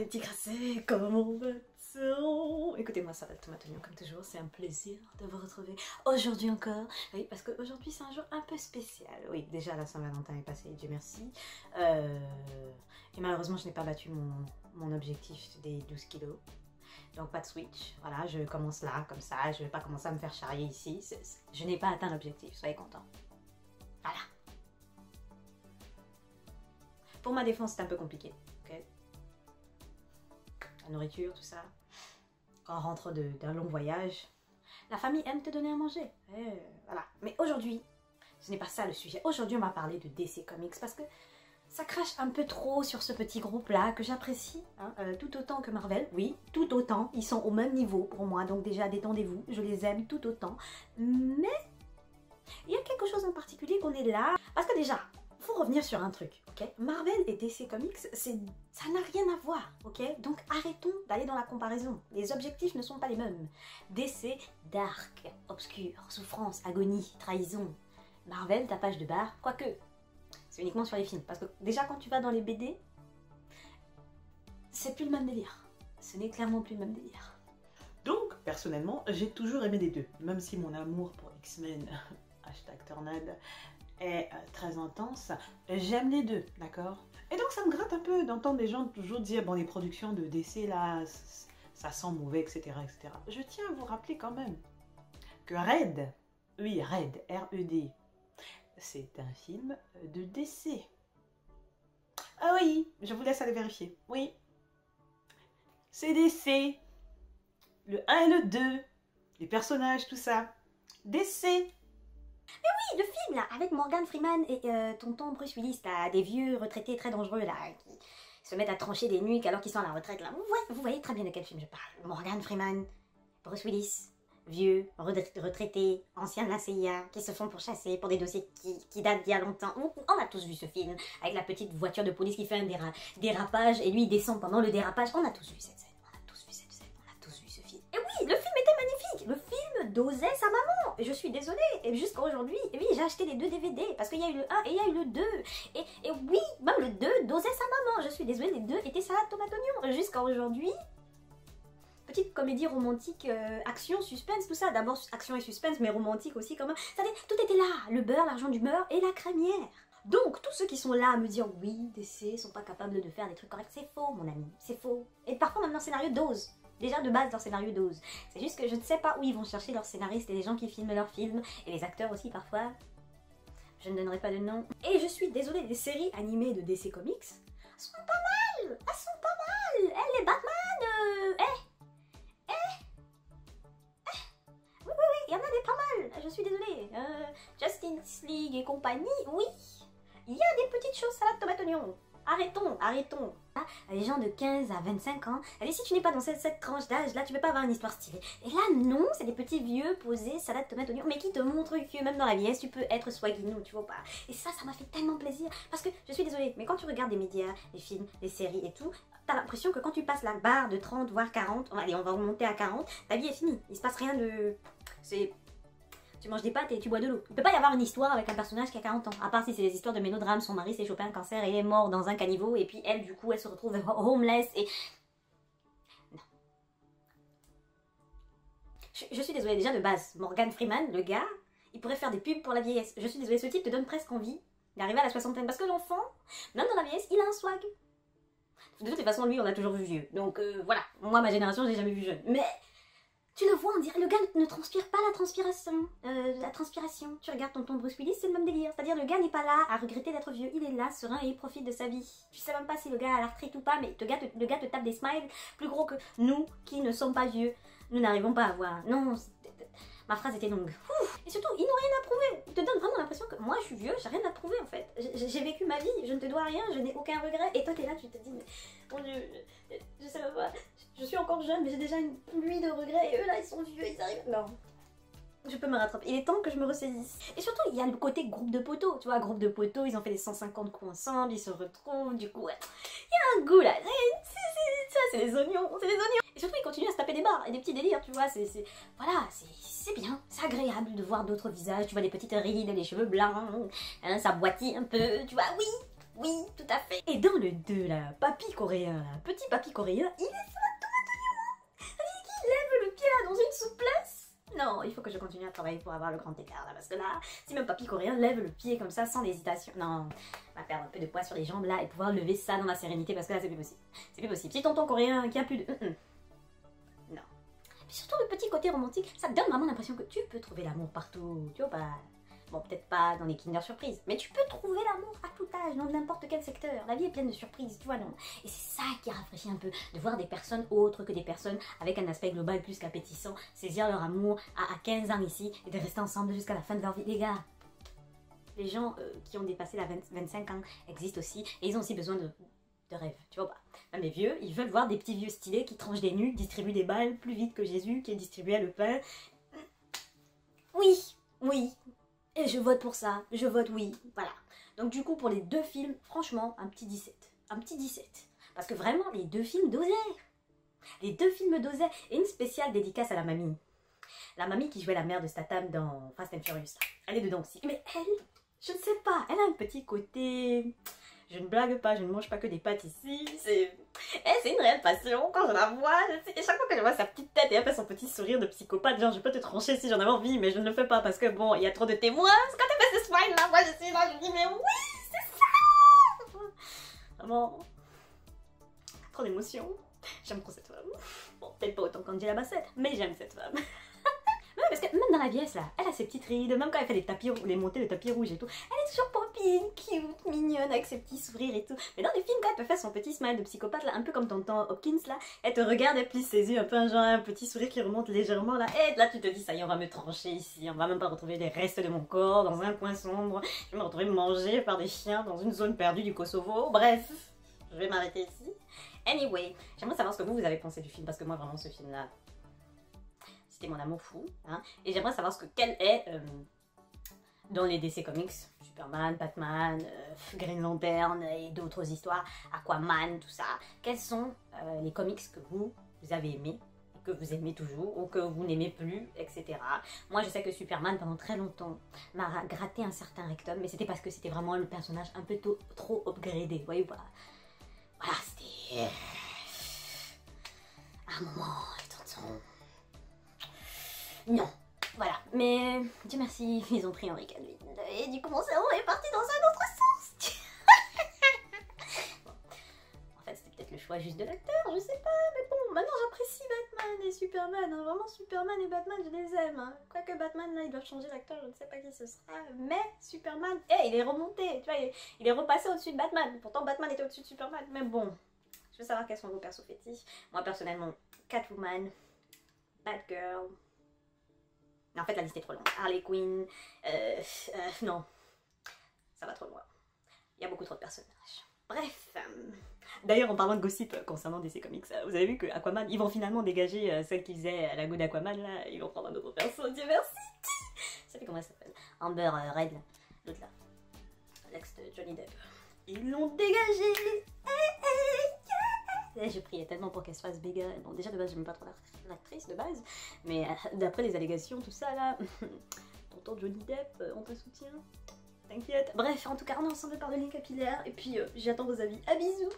petits crassés, comment va-t-on? Écoutez-moi, ça va, Thomas Tognon, comme toujours, c'est un plaisir de vous retrouver aujourd'hui encore. Oui, parce qu'aujourd'hui c'est un jour un peu spécial. Oui, déjà la Saint-Valentin est passée, Dieu merci. Et malheureusement, je n'ai pas battu mon objectif des 12 kilos. Donc pas de switch, voilà, je commence là, comme ça, je ne vais pas commencer à me faire charrier ici. Je n'ai pas atteint l'objectif, soyez contents. Voilà. Pour ma défense, c'est un peu compliqué, ok? La nourriture, tout ça. Quand on rentre d'un long voyage, la famille aime te donner à manger. Voilà. Mais aujourd'hui, ce n'est pas ça le sujet. Aujourd'hui, on va parler de DC Comics parce que ça crache un peu trop sur ce petit groupe-là que j'apprécie, hein, tout autant que Marvel. Oui, tout autant. Ils sont au même niveau pour moi. Donc déjà, détendez-vous. Je les aime tout autant. Mais il y a quelque chose en particulier qu'on est là. Parce que déjà, il faut revenir sur un truc, ok? Marvel et DC Comics, ça n'a rien à voir, ok? Donc arrêtons d'aller dans la comparaison. Les objectifs ne sont pas les mêmes. DC, dark, obscur, souffrance, agonie, trahison. Marvel, tapage de barre, quoique, c'est uniquement sur les films. Parce que déjà, quand tu vas dans les BD, c'est plus le même délire. Ce n'est clairement plus le même délire. Donc, personnellement, j'ai toujours aimé les deux. Même si mon amour pour X-Men, hashtag tornade, est très intense, j'aime les deux, d'accord? Et donc ça me gratte un peu d'entendre des gens toujours dire, bon, les productions de DC là, ça sent mauvais, etc., etc. Je tiens à vous rappeler quand même que Red, oui, Red, R-E-D, c'est un film de DC. Ah oui, je vous laisse aller vérifier. Oui, c'est DC. Le 1 et le 2, les personnages, tout ça. DC. Oui, le film là, avec Morgan Freeman et tonton Bruce Willis, là, des vieux retraités très dangereux là, qui se mettent à trancher des nuques alors qu'ils sont à la retraite là. Vous voyez très bien de quel film je parle. Morgan Freeman, Bruce Willis, vieux, retraités, anciens de la CIA, qui se font pourchasser pour des dossiers qui datent d'il y a longtemps. On a tous vu ce film, avec la petite voiture de police qui fait un dérapage et lui il descend pendant le dérapage. On a tous vu cette scène, on a tous vu cette scène, on a tous vu ce film. Et oui, le film était magnifique, le film dosait sa maman. Et je suis désolée, et jusqu'à aujourd'hui, oui, j'ai acheté les 2 DVD, parce qu'il y a eu le 1 et il y a eu le 2. Et oui, même le 2 dosait sa maman. Je suis désolée, les 2 étaient salade tomate oignon. Jusqu'à aujourd'hui, petite comédie romantique, action, suspense, tout ça. D'abord action et suspense, mais romantique aussi quand même. Tout était là, le beurre, l'argent du beurre et la crémière. Donc, tous ceux qui sont là à me dire, oui, DC sont pas capables de faire des trucs corrects, c'est faux, mon ami, c'est faux. Et parfois, même leur scénario dose. Déjà de base, leur scénario dose. C'est juste que je ne sais pas où ils vont chercher leurs scénaristes et les gens qui filment leurs films, et les acteurs aussi parfois. Je ne donnerai pas de nom. Et je suis désolée, les séries animées de DC Comics sont pas mal. Elles sont pas mal. Les Batman, oui, il y en a des pas mal. Je suis désolée. Justice League et compagnie, oui. Il y a des petites choses salade tomate oignon. Arrêtons. Les gens de 15 à 25 ans, allez, si tu n'es pas dans cette tranche d'âge là, tu peux pas avoir une histoire stylée. Et là, non, c'est des petits vieux posés, salade, tomate, oignon, mais qui te montrent que même dans la vieillesse, tu peux être swaguinou, tu vois pas. Et ça m'a fait tellement plaisir. Parce que, je suis désolée, mais quand tu regardes des médias, des films, des séries et tout, t'as l'impression que quand tu passes la barre de 30, voire 40, allez, on va remonter à 40, ta vie est finie. Il se passe rien de... Tu manges des pâtes et tu bois de l'eau. Il peut pas y avoir une histoire avec un personnage qui a 40 ans. À part si c'est des histoires de mélodrame, son mari s'est chopé un cancer et est mort dans un caniveau. Et puis elle, du coup, elle se retrouve homeless et... Non. Je suis désolée, déjà de base, Morgan Freeman, le gars, il pourrait faire des pubs pour la vieillesse. Je suis désolée, ce type te donne presque envie d'arriver à la soixantaine. Parce que l'enfant, même dans la vieillesse, il a un swag. De toute façon, lui, on l'a toujours vu vieux. Donc voilà, moi, ma génération, je l'ai jamais vu jeune. Mais... tu le vois, on dirait le gars ne transpire pas la transpiration. Tu regardes tonton Bruce Willis, c'est le même délire. C'est-à-dire le gars n'est pas là à regretter d'être vieux. Il est là, serein et il profite de sa vie. Tu sais même pas si le gars a la retraite ou pas, mais le gars te tape des smiles plus gros que nous qui ne sommes pas vieux. Nous n'arrivons pas à voir. Non, ma phrase était longue. Ouf. Et surtout, ils n'ont rien à prouver. Ils te donnent vraiment l'impression que moi je suis vieux, j'ai rien à prouver en fait. J'ai vécu ma vie, je ne te dois rien, je n'ai aucun regret. Et toi t'es là, tu te dis, mais mon Dieu, je sais même pas. Je suis encore jeune, mais j'ai déjà une pluie de regrets. Et eux là, ils sont vieux, ils arrivent. Non. Je peux me rattraper. Il est temps que je me ressaisisse. Et surtout, il y a le côté groupe de poteaux. Tu vois, groupe de poteaux, ils ont fait les 150 coups ensemble, ils se retrouvent, du coup, ouais. Il y a un goût là. Ça, c'est les oignons, c'est les oignons. Et surtout, ils continuent à se taper des barres et des petits délires, tu vois. Voilà, c'est bien. C'est agréable de voir d'autres visages. Tu vois, les petites rides, les cheveux blancs, hein, ça boitille un peu, tu vois, oui. Oui, tout à fait. Et dans le 2, là, papy coréen, là, petit papy coréen, il est lève le pied là dans une souplesse. Non, il faut que je continue à travailler pour avoir le grand écart là, parce que là, si même papy coréen lève le pied comme ça sans hésitation, non, on va perdre un peu de poids sur les jambes là et pouvoir lever ça dans la sérénité parce que là c'est plus possible. C'est plus possible. Si tonton coréen qui a plus de... Non. Puis surtout le petit côté romantique, ça te donne vraiment l'impression que tu peux trouver l'amour partout, tu vois pas. Bon, peut-être pas dans les Kinder Surprise, mais tu peux trouver l'amour à tout âge, dans n'importe quel secteur. La vie est pleine de surprises, tu vois, non? Et c'est ça qui rafraîchit un peu, de voir des personnes autres que des personnes avec un aspect global plus qu'appétissant, saisir leur amour à 15 ans ici et de rester ensemble jusqu'à la fin de leur vie. Les gars, les gens qui ont dépassé la 25 ans existent aussi, et ils ont aussi besoin de rêves, tu vois pas. Même les vieux, ils veulent voir des petits vieux stylés qui tranchent des nuques, distribuent des balles plus vite que Jésus qui distribuait le pain. Oui, oui. Et je vote pour ça, je vote oui, voilà. Donc du coup, pour les 2 films, franchement, un petit 17. Un petit 17. Parce que vraiment, les 2 films dosaient. Les 2 films dosaient. Et une spéciale dédicace à la mamie. La mamie qui jouait la mère de Statham dans Fast and Furious. Elle est dedans aussi. Mais elle, je ne sais pas, elle a un petit côté... Je ne blague pas, je ne mange pas que des pâtes ici. C'est une réelle passion quand je la vois. Et chaque fois que je vois sa petite tête et après son petit sourire de psychopathe, genre je peux te trancher si j'en avais envie, mais je ne le fais pas parce que bon, il y a trop de témoins. Quand elle fait ce smile là, moi je suis là, je dis mais oui, c'est ça. Vraiment, trop d'émotions. J'aime trop cette femme. Bon, peut-être pas autant qu'Angela Bassett, mais j'aime cette femme. Parce que même dans la vieillesse là, elle a ses petites rides, même quand elle fait les montées de tapis rouge et tout, elle est toujours poppine, cute, mignonne, avec ses petits sourires et tout. Mais dans les films, quand elle peut faire son petit smile de psychopathe là, un peu comme tonton Hopkins là, elle te regarde, elle plisse ses yeux, un peu un petit sourire qui remonte légèrement là, et là tu te dis ça y est, on va me trancher ici, on va même pas retrouver les restes de mon corps dans un coin sombre, je vais me retrouver mangée par des chiens dans une zone perdue du Kosovo, bref, je vais m'arrêter ici. Anyway, j'aimerais savoir ce que vous avez pensé du film, parce que moi vraiment ce film là... C'était mon amour fou, hein. Et j'aimerais savoir quel est dans les DC Comics, Superman, Batman, Green Lantern et d'autres histoires, Aquaman, tout ça. Quels sont les comics que vous avez aimés, que vous aimez toujours ou que vous n'aimez plus, etc. Moi je sais que Superman pendant très longtemps m'a gratté un certain rectum, mais c'était parce que c'était vraiment le personnage un peu trop upgradé, vous voyez ou pas. Voilà, c'était un moment, tonton. Non, voilà. Mais Dieu merci, ils ont pris Henry Cavill. Et du coup, mon cerveau est parti dans un autre sens. Bon. En fait, c'était peut-être le choix juste de l'acteur, je sais pas. Mais bon, maintenant j'apprécie Batman et Superman. Hein. Vraiment, Superman et Batman, je les aime. Hein. Quoique Batman, là, ils doivent changer l'acteur, je ne sais pas qui ce sera. Mais Superman, il est remonté. Tu vois, il est repassé au-dessus de Batman. Pourtant, Batman était au-dessus de Superman. Mais bon, je veux savoir quels sont vos persos fétiches. Moi, personnellement, Catwoman, Batgirl... En fait, la liste est trop longue. Harley Quinn, non, ça va trop loin. Il y a beaucoup trop de personnages. Bref. D'ailleurs, en parlant de gossip concernant DC Comics, vous avez vu que Aquaman, ils vont finalement dégager celle qui faisait la go d'Aquaman, là. Ils vont prendre un autre perso, Dieu merci. Ça fait comment elle s'appelle? Amber Red, l'autre là. L'ex de Johnny Depp. Ils l'ont dégagé. Je priais tellement pour qu'elle se fasse béga. Bon, déjà de base, j'aime pas trop l'actrice de base, mais d'après les allégations, tout ça là, tonton Johnny Depp, on te soutient. T'inquiète. Bref, en tout cas, on est ensemble par le lien capillaire, et puis j'attends vos avis. À bisous.